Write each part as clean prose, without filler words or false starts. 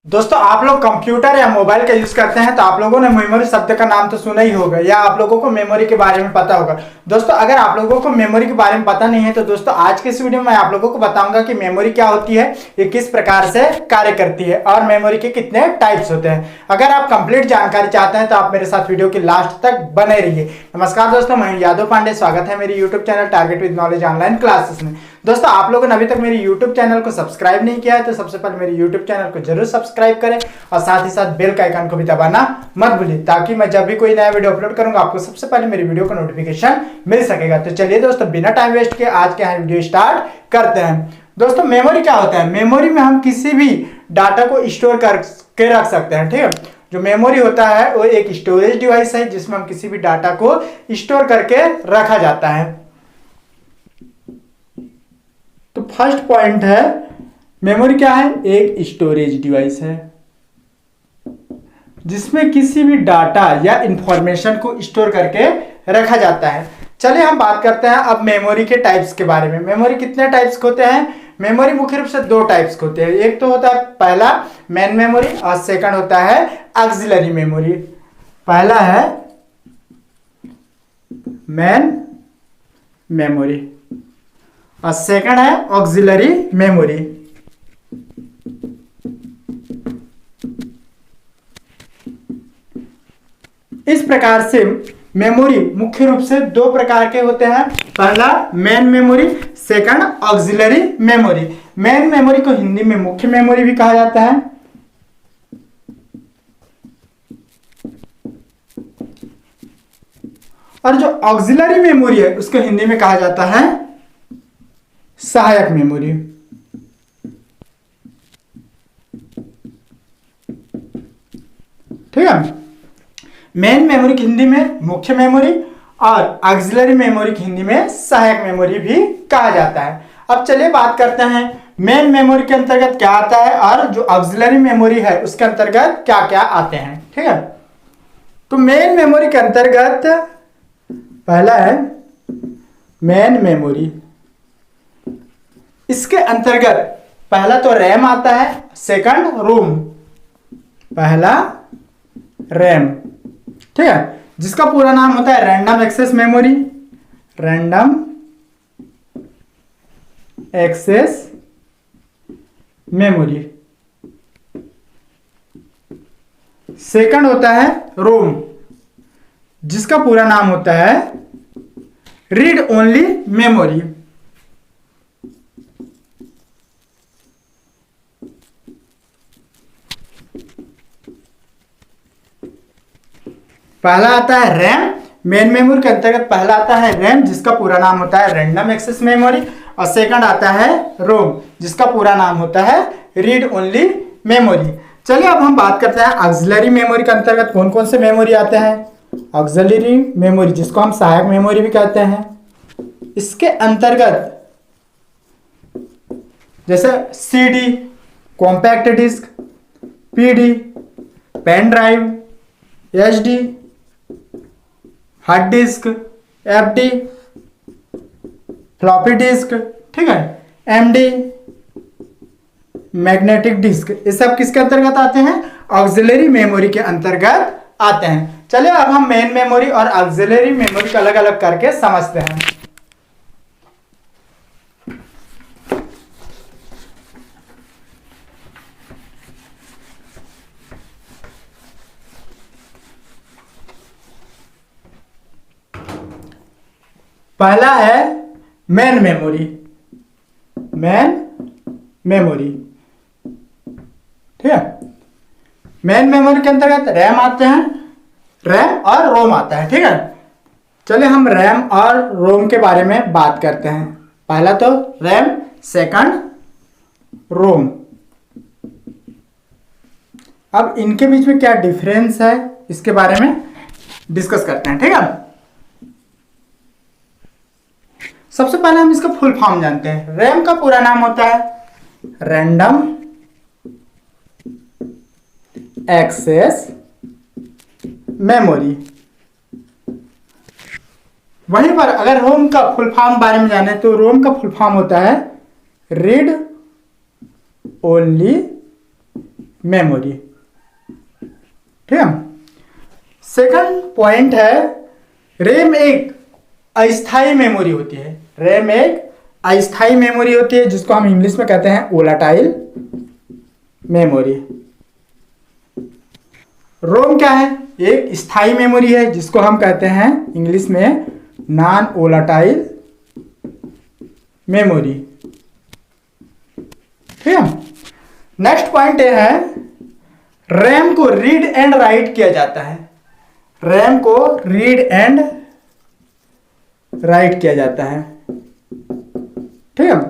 दोस्तों आप लोग कंप्यूटर या मोबाइल का यूज करते हैं तो आप लोगों ने मेमोरी शब्द का नाम तो सुना ही होगा या आप लोगों को मेमोरी के बारे में पता होगा। दोस्तों अगर आप लोगों को मेमोरी के बारे में पता नहीं है तो दोस्तों आज के इस वीडियो में मैं आप लोगों को बताऊंगा कि मेमोरी क्या होती है, ये किस प्रकार से कार्य करती है और मेमोरी के कितने टाइप्स होते हैं। अगर आप कंप्लीट जानकारी चाहते हैं तो आप मेरे साथ वीडियो की लास्ट तक बने रहिए। नमस्कार दोस्तों, मैं यादव पांडे, स्वागत है मेरी YouTube channel target with knowledge online classes में। दोस्तों आप लोगों ने अभी तक मेरी यूट्यूब चैनल को सब्सक्राइब नहीं किया है तो सबसे पहले मेरी यूट्यूब चैनल को जरूर सब्सक्राइब करें और साथ ही साथ बेल का आइकन को भी दबाना मत भूलिए, ताकि मैं जब भी कोई नया वीडियो अपलोड करूंगा आपको सबसे पहले मेरी वीडियो का नोटिफिकेशन मिल सकेगा। तो चलिए दोस्तों बिना टाइम वेस्ट किए आज के वीडियो स्टार्ट करते हैं। दोस्तों मेमोरी क्या होता है? मेमोरी में हम किसी भी डाटा को स्टोर करके रख सकते हैं। ठीक है, जो मेमोरी होता है वो एक स्टोरेज डिवाइस है जिसमें हम किसी भी डाटा को स्टोर करके रखा जाता है। तो फर्स्ट पॉइंट है, मेमोरी क्या है? एक स्टोरेज डिवाइस है जिसमें किसी भी डाटा या इंफॉर्मेशन को स्टोर करके रखा जाता है। चलिए हम बात करते हैं अब मेमोरी के टाइप्स के बारे में। मेमोरी कितने टाइप्स के होते हैं? मेमोरी मुख्य रूप से दो टाइप्स के होते हैं। एक तो होता है पहला मेन मेमोरी और सेकंड होता है ऑक्सिलरी मेमोरी। पहला है मेन मेमोरी और सेकंड है ऑक्सिलरी मेमोरी। इस प्रकार से मेमोरी मुख्य रूप से दो प्रकार के होते हैं। पहला main memory, second auxiliary memory. Main memory को हिंदी में मुख्य मेमोरी भी कहा जाता है और जो ऑक्सिलरी मेमोरी है उसको हिंदी में कहा जाता है सहायक मेमोरी। ठीक है, मेन मेमोरी की हिंदी में मुख्य मेमोरी और ऑक्सिलरी मेमोरी की हिंदी में सहायक मेमोरी भी कहा जाता है। अब चलिए बात करते हैं मेन मेमोरी के अंतर्गत क्या आता है और जो ऑक्सिलरी मेमोरी है उसके अंतर्गत क्या क्या आते हैं। ठीक है, तो मेन मेमोरी के अंतर्गत पहला है मेन मेमोरी। इसके अंतर्गत पहला तो रैम आता है, सेकंड रोम। पहला रैम, ठीक है, जिसका पूरा नाम होता है random access memory. Random access memory. Second होता है रोम, जिसका पूरा नाम होता है रीड ओनली मेमोरी। पहला आता है रैम। मेन मेमोरी के अंतर्गत पहला आता है रैम, जिसका पूरा नाम होता है रैंडम एक्सेस मेमोरी, और सेकंड आता है रोम, जिसका पूरा नाम होता है रीड ओनली मेमोरी। चलिए अब हम बात करते हैं ऑक्सिलरी मेमोरी के अंतर्गत कौन कौन से मेमोरी आते हैं। ऑक्सिलरी मेमोरी, जिसको हम सहायक मेमोरी भी कहते हैं, इसके अंतर्गत जैसे CD, compact disk, PD, pen drive, HD, hard disk, FD, floppy disk, ठीक है, एमडी, मैग्नेटिक डिस्क, ये सब किसके अंतर्गत आते हैं? ऑक्सिलरी मेमोरी के अंतर्गत आते हैं। चलिए अब हम मेन मेमोरी और ऑक्सिलरी मेमोरी को अलग अलग करके समझते हैं। पहला है मेन मेमोरी। मेन मेमोरी, ठीक है, मेन मेमोरी के अंतर्गत रैम आते हैं, रैम और रोम आता है। ठीक है, चलिए हम रैम और रोम के बारे में बात करते हैं। पहला तो रैम, सेकंड रोम। अब इनके बीच में क्या डिफरेंस है इसके बारे में डिस्कस करते हैं। ठीक है, सबसे पहले हम इसका फुल फॉर्म जानते हैं। रैम का पूरा नाम होता है रैंडम एक्सेस मेमोरी। वहीं पर अगर रोम का फुल फॉर्म बारे में जाने तो रोम का फुल फॉर्म होता है रीड ओनली मेमोरी। ठीक है। सेकंड पॉइंट है, रैम एक अस्थाई मेमोरी होती है। रैम एक अस्थाई मेमोरी होती है जिसको हम इंग्लिश में कहते हैं वोलाटाइल मेमोरी। रोम क्या है? एक स्थायी मेमोरी है जिसको हम कहते हैं इंग्लिश में नॉन वोलाटाइल मेमोरी। ठीक है। नेक्स्ट पॉइंट ये है, रैम को रीड एंड राइट किया जाता है। रैम को रीड एंड राइट किया जाता है। ठीक है।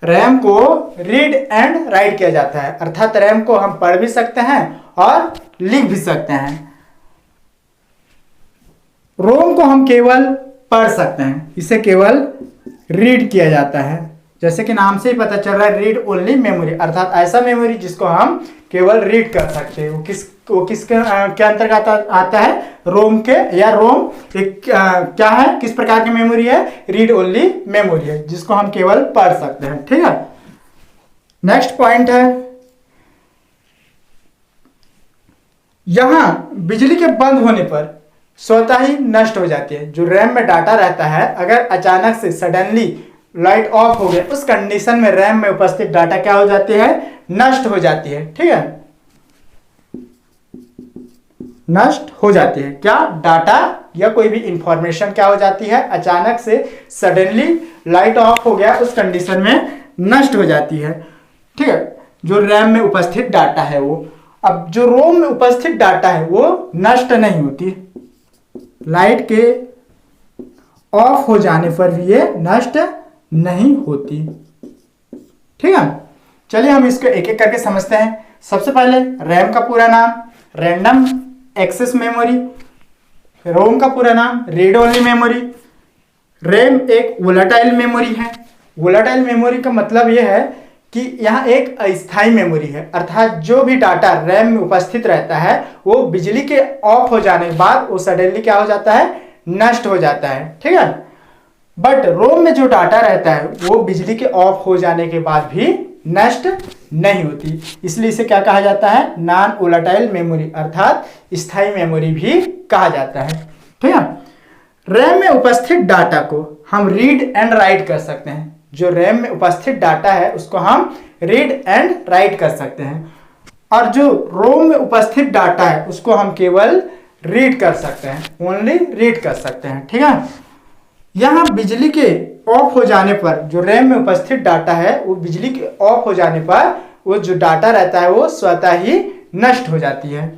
रैम को रीड एंड राइट किया जाता है, अर्थात रैम को हम पढ़ भी सकते हैं और लिख भी सकते हैं। रोम को हम केवल पढ़ सकते हैं, इसे केवल रीड किया जाता है। जैसे कि नाम से ही पता चल रहा है, रीड ओनली मेमोरी, अर्थात ऐसा मेमोरी जिसको हम केवल रीड कर सकते हैं। वो किसके क्या अंतर्गत आता है? रोम के, या रोम एक क्या है, किस प्रकार की मेमोरी है? रीड ओनली मेमोरी है जिसको हम केवल पढ़ सकते हैं। ठीक है। नेक्स्ट पॉइंट है, यहां बिजली के बंद होने पर स्वतः ही नष्ट हो जाती है। जो रैम में डाटा रहता है, अगर अचानक से सडनली लाइट ऑफ हो गया, उस कंडीशन में रैम में उपस्थित डाटा क्या हो जाती है? नष्ट हो जाती है। ठीक है। नष्ट हो जाती है। क्या? डाटा या कोई भी इंफॉर्मेशन क्या हो जाती है? अचानक से सडनली लाइट ऑफ हो गया, उस कंडीशन में नष्ट हो जाती है। ठीक है। जो रैम में उपस्थित डाटा है वो। अब जो रोम में उपस्थित डाटा है वो नष्ट नहीं होती, लाइट के ऑफ हो जाने पर भी ये नष्ट नहीं होती। ठीक है। चलिए हम इसको एक एक करके समझते हैं। सबसे पहले रैम का पूरा नाम रैंडम एक्सेस मेमोरी, रोम का पूरा नाम रीड ओनली मेमोरी। रैम एक वोलाटाइल मेमोरी है। वोलाटाइल मेमोरी का मतलब यह है कि यहाँ एक अस्थायी मेमोरी है, अर्थात जो भी डाटा रैम में उपस्थित रहता है वो बिजली के ऑफ हो जाने के बाद वो सडनली क्या हो जाता है? नष्ट हो जाता है। ठीक है। बट रोम में जो डाटा रहता है वो बिजली के ऑफ हो जाने के बाद भी नष्ट नहीं होती, इसलिए इसे क्या कहा जाता है? नॉन वोलाटाइल मेमोरी, अर्थात स्थायी मेमोरी भी कहा जाता है। ठीक है। रैम में उपस्थित डाटा को हम रीड एंड राइट कर सकते हैं। जो रैम में उपस्थित डाटा है उसको हम रीड एंड राइट कर सकते हैं, और जो रोम में उपस्थित डाटा है उसको हम केवल रीड कर सकते हैं, ओनली रीड कर सकते हैं। ठीक है। यहाँ बिजली के ऑफ हो जाने पर जो रैम में उपस्थित डाटा है वो बिजली के ऑफ हो जाने पर वो जो डाटा रहता है वो स्वतः ही नष्ट हो जाती है,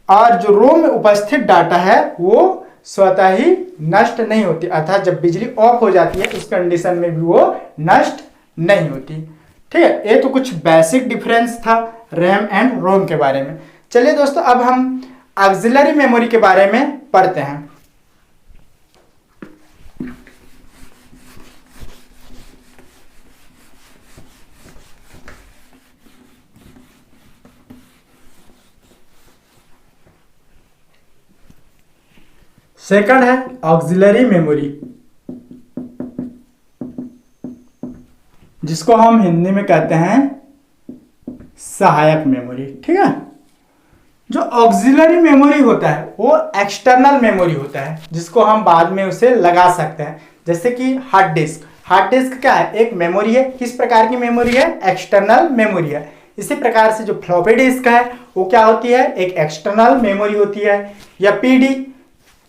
और जो रोम में उपस्थित डाटा है वो स्वतः ही नष्ट नहीं होती, अर्थात जब बिजली ऑफ हो जाती है उस कंडीशन में भी वो नष्ट नहीं होती। ठीक है। ये तो कुछ बेसिक डिफरेंस था रैम एंड रोम के बारे में। चलिए दोस्तों, अब हम ऑक्सिलरी मेमोरी के बारे में पढ़ते हैं। सेकंड है ऑक्सिलरी मेमोरी, जिसको हम हिंदी में कहते हैं सहायक मेमोरी। ठीक है। जो ऑक्सिलरी मेमोरी होता है वो एक्सटर्नल मेमोरी होता है, जिसको हम बाद में उसे लगा सकते हैं, जैसे कि हार्ड डिस्क। हार्ड डिस्क क्या है? एक मेमोरी है। किस प्रकार की मेमोरी है? एक्सटर्नल मेमोरी है। इसी प्रकार से जो फ्लॉपी डिस्क है वो क्या होती है? एक एक्सटर्नल मेमोरी होती है। या पीडी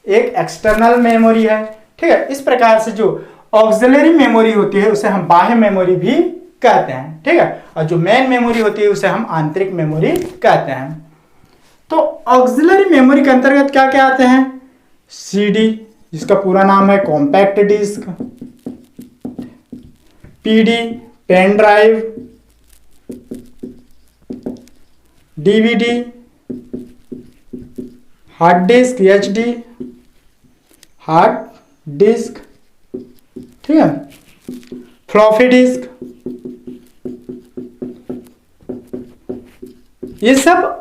एक एक्सटर्नल मेमोरी है। ठीक है। इस प्रकार से जो ऑक्सिलरी मेमोरी होती है उसे हम बाह्य मेमोरी भी कहते हैं। ठीक है। और जो मेन मेमोरी होती है उसे हम आंतरिक मेमोरी कहते हैं। तो ऑक्सिलरी मेमोरी के अंतर्गत क्या क्या आते हैं? सीडी, जिसका पूरा नाम है compact disk, PD pen drive, DVD, hard disk HD, hard disk, ठीक है, फ्लॉपी डिस्क, ये सब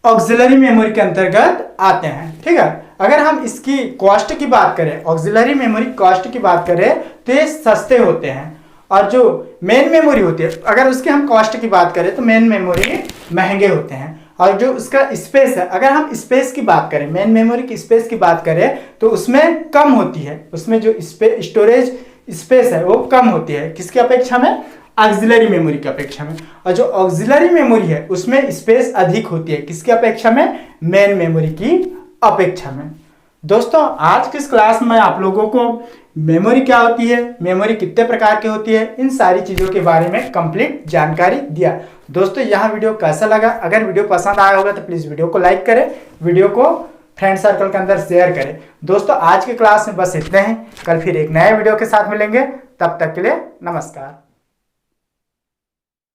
ऑक्सिलरी मेमोरी के अंतर्गत आते हैं। ठीक है। अगर हम इसकी कॉस्ट की बात करें, ऑक्सिलरी मेमोरी कॉस्ट की बात करें, तो ये सस्ते होते हैं और जो मेन मेमोरी होती है, अगर उसकी हम कॉस्ट की बात करें तो मेन मेमोरी महंगे होते हैं। और जो उसका स्पेस है, अगर हम स्पेस की बात करें, मेन मेमोरी की स्पेस की बात करें तो उसमें कम होती है, उसमें जो स्टोरेज स्पेस है वो कम होती है किसकी अपेक्षा में, ऑक्सिलरी मेमोरी की अपेक्षा में। और जो ऑक्सिलरी मेमोरी है उसमें स्पेस अधिक होती है किसकी अपेक्षा में, मेन मेमोरी की अपेक्षा में। दोस्तों आज की इस क्लास में आप लोगों को मेमोरी क्या होती है, मेमोरी कितने प्रकार की होती है, इन सारी चीजों के बारे में कंप्लीट जानकारी दिया। दोस्तों यह वीडियो कैसा लगा, अगर वीडियो पसंद आया होगा तो प्लीज वीडियो को लाइक करें, वीडियो को फ्रेंड सर्कल के अंदर शेयर करें। दोस्तों आज की क्लास में बस इतने ही, कल फिर एक नए वीडियो के साथ मिलेंगे, तब तक के लिए नमस्कार।